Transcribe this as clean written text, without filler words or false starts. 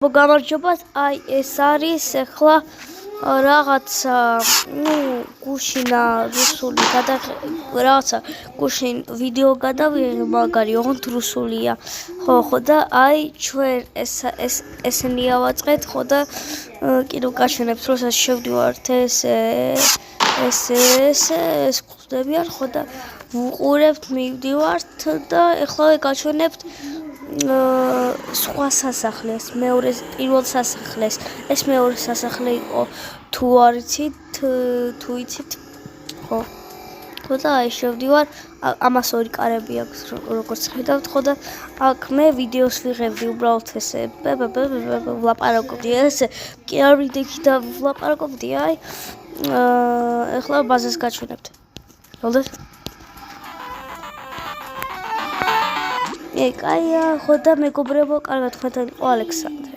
გამარჯობათ, აი ეს არის ახლა რაღაცა, გუშინა რუსული რაღაცა გუშინ ვიდეო გადავიღე, მაგარი ოღონდ რუსულია. ხო და აი ჩვენ ესენი ავაწყეთ, ხო და კიდევ გაშენებთ, როდესაც შევდივართ ეს გვხვდებიან, ხო და ვუყურებთ, მივდივართ და ეხლა გაჩვენებთ სხვა სასახლეს, პირველ სასახლეს. ეს მეორე სასახლე იყო, თუ არ იცით, თუ იცით, ხო. ხო და აი შევდივარ, ამას ორი კარები აქვს, როგორც ხედავთ, ხო და აქ მე ვიდეოს ვიღებდი, უბრალოდ ესე ვლაპარაკობდი, ესე კი არ ვიდექი და ვლაპარაკობდი, აი ეხლა ბაზას გაჩვენებთ. მოდით. კაია, ხო და მეგობრებო, კარგად ხვეთან იყო ალექსანდრე.